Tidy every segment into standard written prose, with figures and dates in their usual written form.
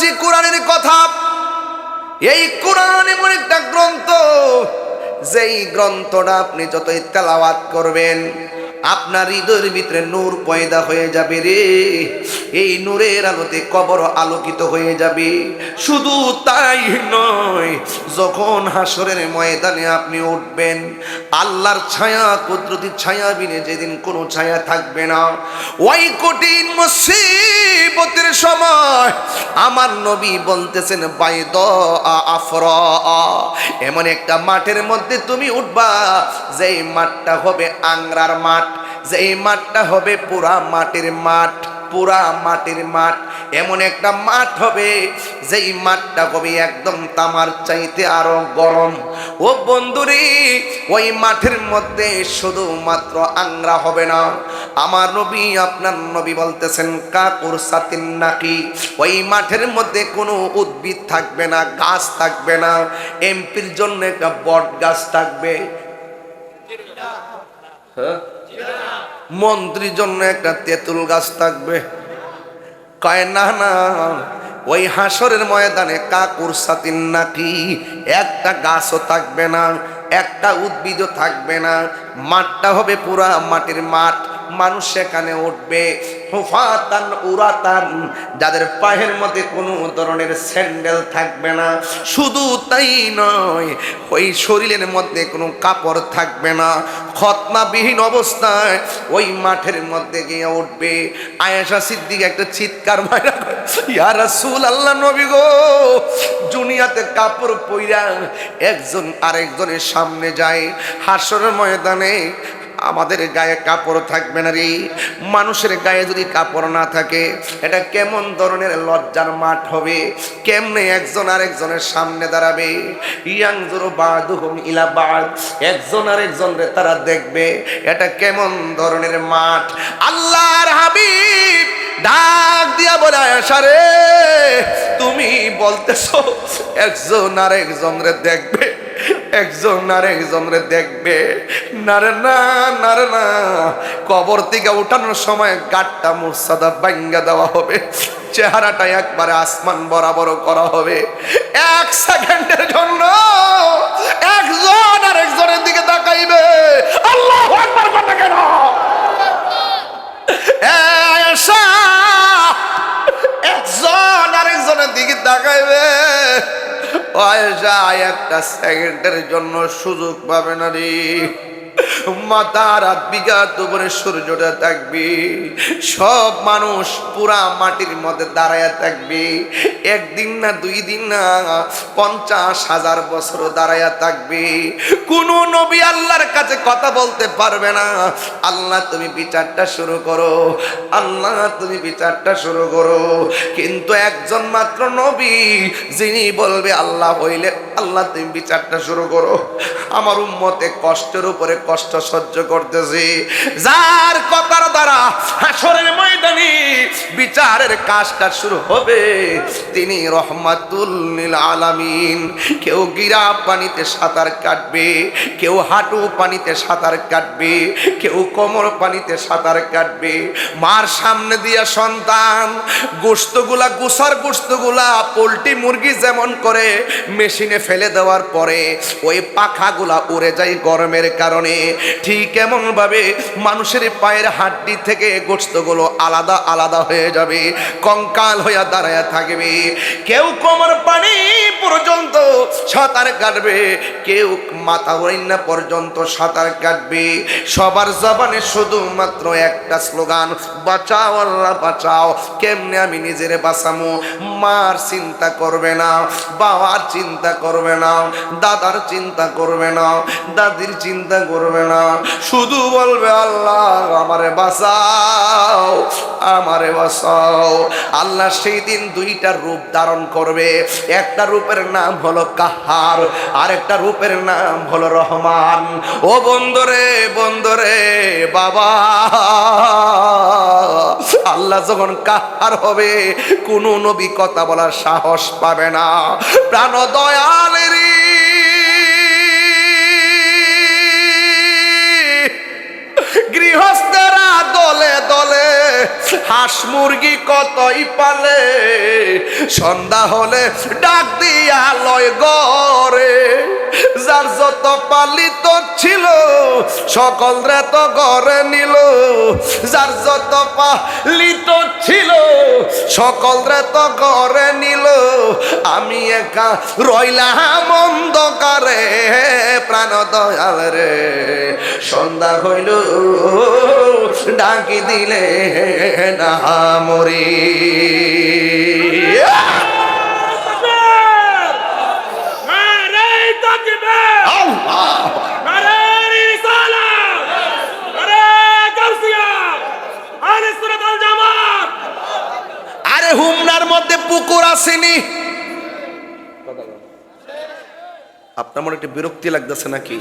বলছি কোরআনের কথা। এই কোরআন এমন একটা গ্রন্থ, যেই গ্রন্থটা আপনি যতই তেলাওয়াত করবেন আপনার হৃদয়ের ভিতরে নূর পয়দা হয়ে যাবে রে। এই নূরের আলোতে কবর আলোকিত হয়ে যাবে। শুধু তাই নয়, যখন হাসরের ময়দানে আপনি উঠবেন, আল্লাহর ছায়া, কুদরতি ছায়া বিনে যেদিন কোনো ছায়া থাকবে না, ওই কঠিন মুসিবতের সময় আমার নবী বলতেছেন বাইদ আফরা, এমন একটা মাঠের মধ্যে তুমি উঠবা, যেই মাঠটা হবে আংরার মাঠ, যেই মাঠটা হবে পুরা মাটির মাঠ, পুরা মাটির মাঠ। এমন একটা মাঠ হবে, যেই মাঠটা হবে একদম তামার চাইতে আরো গরম। ও বন্ধুরে, ওই মাঠের মধ্যে শুধুমাত্র আংরা হবে না, আমার নবী, আপনার নবী বলতেছেন কাকুর সাতিন নাকি, ওই মাঠের মধ্যে কোনো উদ্ভিদ থাকবে না, গাছ থাকবে না। এমপির জন্য একটা বট গাছ থাকবে, হ্যাঁ, মন্ত্রীর জন্য একটা তেঁতুল গাছ থাকবে। কয় না না, ওই হাসরের ময়দানে কাকুর সাতিন নাকি, একটা গাছও থাকবে না, একটা উদ্ভিদও থাকবে না। মাঠটা হবে পুরা মাটির মাঠ। মানুষ সেখানে উঠবে হুফাতান উরাতান, যাদের পায়ের মধ্যে কোনো ধরনের স্যান্ডেল থাকবে না। শুধু তাই নয়, ওই শরীরের মধ্যে কোনো কাপড় থাকবে না। খতনাবিহীন অবস্থায় ওই মাঠের মধ্যে গিয়ে উঠবে। আয়েশা সিদ্দিকা একটা চিৎকার মারা, ইয়া রাসূলুল্লাহ, নবী গো, দুনিয়াতে কাপড় পইরা একজন আরেকজনের সামনে যায়, হাসরের ময়দানে আমাদের গায়ে কাপড় থাকবে না রে। মানুষের গায়ে যদি কাপড় না থাকে, এটা কেমন ধরনের লজ্জার মাঠ হবে? কেমনে একজন আরেকজনের সামনে দাঁড়াবে? ইয়ানজুরু বাদুহুম ইলা বাদ, একজন আরেকজনকে তারা দেখবে, এটা কেমন ধরনের মাঠ? আল্লাহর হাবিব ডাক দিয়া বলে, আয়েশা রে, তুমি বলতেছো একজন আরেকজনরে দেখবে, একজন আরেকজনরে দেখবে? না রে না, না রে না, কবর থেকে উঠানোর সময় গাটটা মুর্সাদা ভাঙ্গা দেওয়া হবে, চেহারাটা একবারে আসমান বরাবর করা হবে। এক সেকেন্ডের জন্য একজন আরেকজনের দিকে তাকাইবে। আল্লাহু আকবার বলে কেন? একজন আরেকজনের দিকে তাকাইবে, একটা সেকেন্ডের জন্য সুযোগ পাবে না রে। মাথা রাত বিঘাত উপরে সূর্যটা থাকবে, সব মানুষ পুরা মাটির মধ্যে দাঁড়ায় থাকবে। একদিন না, দুই দিন না, 50,000 বছর দাঁড়ায় থাকবে। কোন নবী আল্লাহর কাছে কথা বলতে পারবে না, আল্লাহ তুমি বিচারটা শুরু করো, আল্লাহ তুমি বিচারটা শুরু করো। কিন্তু একজন মাত্র নবী, যিনি বলবে আল্লাহ হইলে আল্লাহ তুমি বিচারটা শুরু করো। আমার উম্মতে কষ্টের উপরে কষ্ট সহ্য করতেছে, যার কথার দ্বারা হাসরের ময়দানে বিচারের কাজটা শুরু হবে, তিনি রহমাতুল লিল আলামিন। কেউ গিরা পানিতে সাঁতার কাটবে, কেউ হাঁটু পানিতে সাঁতার কাটবে, কেউ কোমর পানিতে সাঁতার কাটবে। মার সামনে দিয়া সন্তান গোশতগুলা, গুসার গোশতগুলা পোল্ট্রি মুরগি যেমন করে মেশিনে ফেলে দেওয়ার পরে ওই পাখাগুলা উড়ে যায় গরমের কারণে, ঠিক এমন ভাবে মানুষের পায়ের হাড্ডি থেকে গোশতগুলো আলাদা আলাদা হয়ে যাবে, কঙ্কাল হইয়া দাঁড়ায় থাকবে। কেউ কোমর পানি পর্যন্ত সাঁতার কাটবে, কেউ মাথা ওড়না পর্যন্ত সাঁতার কাটবে। সবার জবানে শুধুমাত্র একটা স্লোগান, বাঁচাও আল্লাহ বাঁচাও। কেমনে আমি নিজের বাঁচামো? মার চিন্তা করবে না, বাবার চিন্তা করবে না, দাদার চিন্তা করবে না, দাদির চিন্তা করবে না, শুধু বলবে আল্লাহ আমারে বাঁচাও, আমারে বাঁচাও। আল্লাহ সেই দিন দুইটা রূপ ধারণ করবে, একটা রূপের নাম হলো কাহার, আর একটা রূপের নাম হলো রহমান। ও বন্ধুরে, বন্ধুরে, বাবা, আল্লাহ যখন কাহার হবে, কোন নবী কথা বলার সাহস পাবে না। প্রাণ দয়ালেরই গৃহস্থেরা দলে দলে বলে, হাঁস মুরগি কতই পালে, সন্ধ্যা হলে ডাক দিয়া লয় গরে। যার যত পালিত ছিল সকল রে তো ঘরে নিল, যার যত পালিত ছিল সকল রে তো ঘরে নিল। আমি একা রইলাম অন্ধকারে, প্রাণ দয়াল রে সন্ধ্যা হইল ডাকি দিলে না মরি। আরে হুমনার মধ্যে পুকুর আসেনি? আপনার মনে একটু বিরক্তি লাগতেছে নাকি?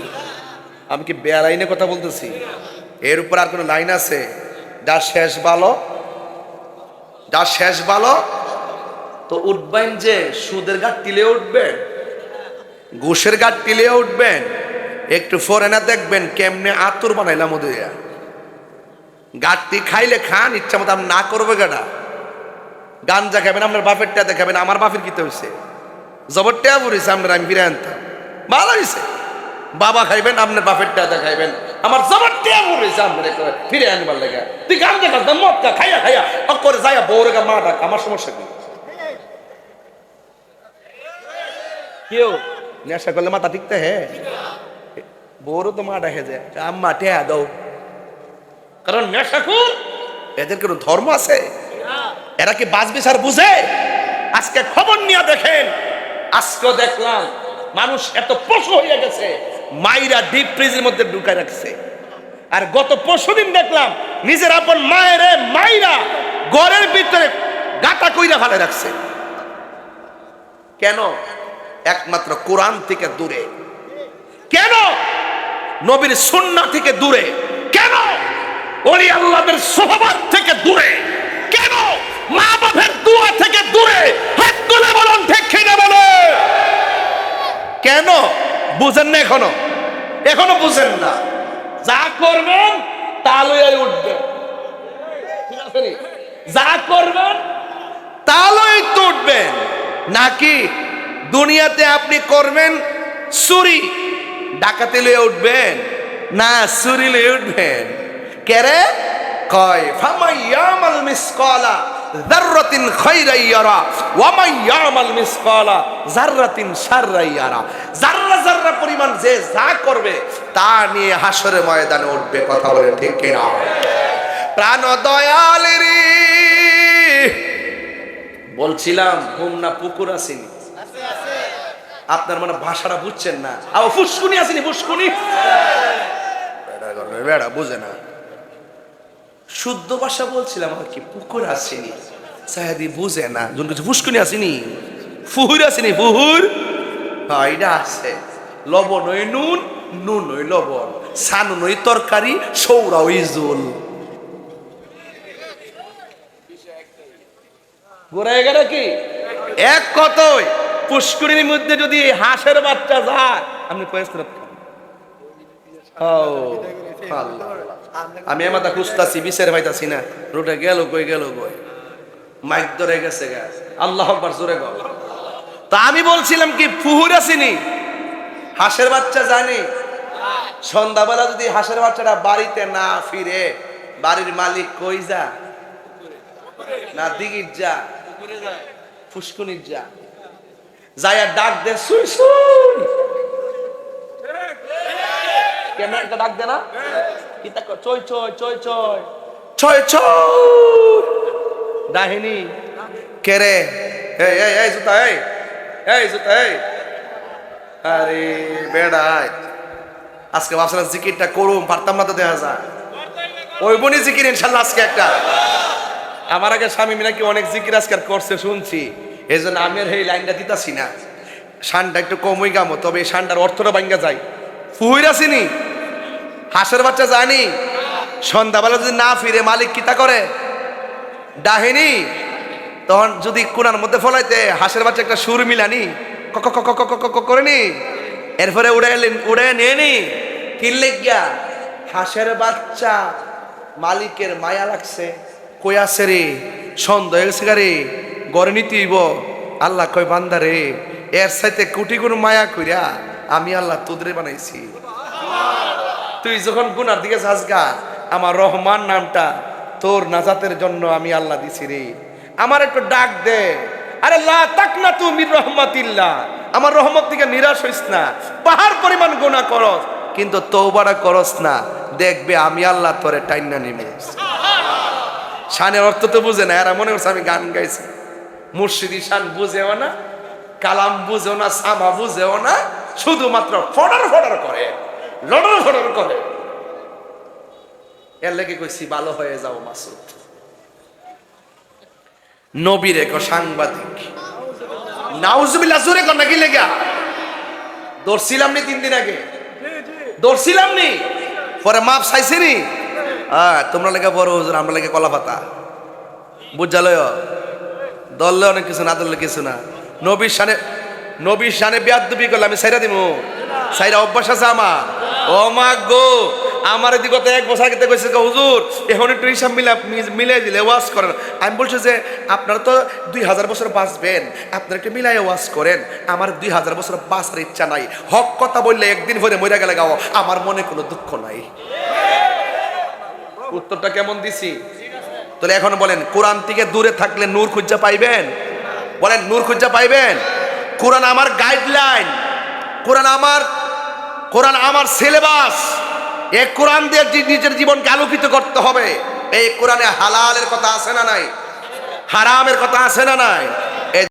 আমি কি বেআইনে কথা বলতেছি? এর উপর আর কোনো লাইন আছে? যা শেষ ভালো, যা শেষ ভালো তো উঠবেন যে সুদের ঘাট টিলে উঠবেন, ঘুষের ঘাট টিলে উঠবেন। একটু ফরেনা দেখবেন কেমনে আতুর বানাইলাম ওদের গাঁটটি খাইলে খান, ইচ্ছা মতো আমি না করবো গাড়া। গাঞ্জা খাবেন আপনার বাপের টা খাবেন, আমার বাপের কিতে হয়েছে জবর টেয়া পড়েছে আপনার, আমি ফিরে আনতাম ভালো হয়েছে। বাবা খাইবেন আপনার বাপের টা খাইবেন, আমার জবর টেয়া পড়েছে আপনার ফিরে আনবার লেগে। তুই গাঞ্জা খাস না মদ খা, খাইয়া খাইয়া করে যাইয়া বউরে মা ডাক, আমার সমস্যা কি? কেউ নেশা করলে মাথা ঠিকতে হ্যাঁ, বউরও তো মা ডাকে যায় আম্মা টেয়া দাও, কারণ নেশাখোর এদের কোনো ধর্ম আছে? এরা কি বাঁচবে স্যার বুঝে? আজকে খবর নিয়ে দেখেন, আজকে দেখলাম মানুষ এত পশু হয়ে গেছে, মাইরা ডিপ ফ্রিজের মধ্যে ঢুকায় রাখছে। আর গত পরশুদিন দেখলাম নিজের আপন মায়ের মাইরা ঘরের ভিতরে গাঁটা কইরা ফেলে রাখছে। কেন? একমাত্র কোরআন থেকে দূরে। কেন? নবীর সুন্নাহ থেকে দূরে। কেন? ওলি আল্লাহদের সুহবত থেকে দূরে। কেন? মা বাপের দোয়া থেকে দূরে। হাত তুলে বলুন ঠিক কিনা বলে। কেন বুঝেন না? এখনো বুঝেন না? যা করবেন তা লইয়াই উঠবেন, ঠিক আছে? যা করবেন তা লই তো উঠবেন। নাকি দুনিয়াতে আপনি করবেন চুরি ডাকাতি লইয়া উঠবেন? না, চুরি লইয়া উঠবেন। কেরে কয় ফামাইয়ামাল মিসকালা যাররাতিন খায়রান ইয়ারা ওয়া মাইয়ামাল মিসকালা যাররাতিন শাররান ইয়ারা। যাররা যাররা পরিমাণ যে যা করবে তা নিয়ে হাসরের ময়দানে উঠবে। কথা বলেন ঠিক কিনা? প্রাণ দয়ালেরি বলছিলাম হুমনা পুকুর আসেনি? আপনার মানে ভাষাটা বুঝছেন না। আও ফুসকুনি আসেনি? ফুসকুনি বেড়া বুঝে না, শুদ্ধ ভাষা বলছিলাম আর কি। পুকুর আসেনি সাহেদি বুঝে না, যখন কিছু ফুসকুনি আসেনি, ফুহুর আসেনি। ফুহুর এটা আছে, লবণ ওই নুন, নুন ওই লবণ, সানুন ওই তরকারি, সৌরা ওই জোল। গোড়ায় গেল কি এক কথাই? পুষ্করিণীর মধ্যে যদি হাঁসের বাচ্চা যায় আপনি আমি এমাতা খুঁজতাছি, বিচার পাইতাছি না, রোডে গেল কই গেল কই, মাইক ধরে গেছে গা। আল্লাহ আকবার জোরে গো। তা আমি বলছিলাম কি ফুহুর আসেনি, হাঁসের বাচ্চা জানি। সন্ধ্যাবেলা যদি হাঁসের বাচ্চাটা বাড়িতে না ফিরে, বাড়ির মালিক কই যা? না দিঘির যা, ফুসকুনির যা, যাইয়া ডাক দে সুই সুই। কেন একটা ডাক দে না? কি তা চই চই চই চই ছয় ছয় দাহিনী কেরে? এই এই এই জুতা, এই এই জুতা, এই আরে বেড়াই আজকে ভাবছিলাম জিকিরটা করুম, পারতাম না তো, দেখা যায় ওই বনি জিকির ইনশাল্লাহ আজকে একটা। আমার আগে স্বামী নাকি অনেক জিকির আজকে করছে শুনছি, এই জন্য আমি আর এই লাইনটা দিতাছি না। শানটা একটু কমই গামো, তবে এই শানটার অর্থটা ভাঙ্গা যায়। ফুহুর আসেনি, হাঁসের বাচ্চা জানি। সন্ধ্যাবেলা যদি না ফিরে মালিক কিতা করে? ডাহেনি। তখন যদি কোনার মধ্যে ফলাইতে হাঁসের বাচ্চা একটা সুর মিলানি করেনি, এরপরে উড়ে নিয়ে নি কিনলে গিয়া হাঁসের বাচ্চা মালিকের মায়া লাগছে, কই আছে রে, সন্দেহ হয়ে গেছে রে, গড়ে নিতেইব। আল্লাহ কয় বান্দা রে, এর সাথে কোটি গুণ মায়া কইরা আমি আল্লাহ তোদের বানাইছি। তুই যখন গুনার দিকে যাস গা, আমার রহমান নামটা তোর নাজাতের জন্য আমি আল্লাহ দিছি রে। আমার একটু ডাক দে, আরে লা তাকনাতু মির রাহমাতিল্লাহ, আমার রহমত থেকে নিরাশ হইস না। পাহাড় পরিমাণ গুনাহ করস কিন্তু তওবাটা করস না, দেখবে আমি আল্লাহ তোরে টাইনা নিমু। শানের অর্থ তো বুঝে না, এরা মনে করছে আমি গান গাইছি। মুর্শিদি শান বুঝেও না, কালাম বুঝেও না, সামা বুঝেও না, শুধুমাত্র ফডর ফডর করে, লডর ফডর করে। এর লেগে কইছি ভালো হয়ে যাও মাসুদ। নবীর এক সাংবাদিক, নাউজুবিল্লাহ, জোরে কর নাকি লেগা দৌড়ছিলাম নি 3 দিন আগে, দৌড়ছিলাম নি, পরে মাপ চাইছি নি। তোমরা লেগে বড় হুজুর, আমরা লেগে কলা পাতা, বুঝালয় দললে অনেক কিছু না, দললে কিছু না। নবীর শানে বেয়াদবি করলে আমি সাইরা দিব, সাইরা অভ্যাস আছে আমার। ও মা গো, আমার এদিকে 1 বছর আগে কইছে হুজুর এখন একটু হিসাব মিলাই দিলে ওয়াজ করেন। আমি বলছি যে আপনারা তো 2000 বছর বাঁচবেন, আপনারা একটু মিলাই ওয়াজ করেন। আমার 2000 বছর বাঁচার ইচ্ছা নাই, হক কথা বললে একদিন ভরে মরে গেলে গাও, আমার মনে কোনো দুঃখ নাই। উত্তরটা কেমন দিছি? তাহলে এখন বলেন, কোরআন থেকে দূরে থাকলে নূর খুঁজা পাইবেন? বলেন নূর খুঁজা পাইবেন? কোরআন আমার গাইডলাইন, কোরআন আমার সিলেবাস। এই কোরআন দিয়ে নিজের জীবনকে আলোকিত করতে হবে। এই কোরআনে হালালের কথা আছে না নাই? হারামের কথা আছে না নাই?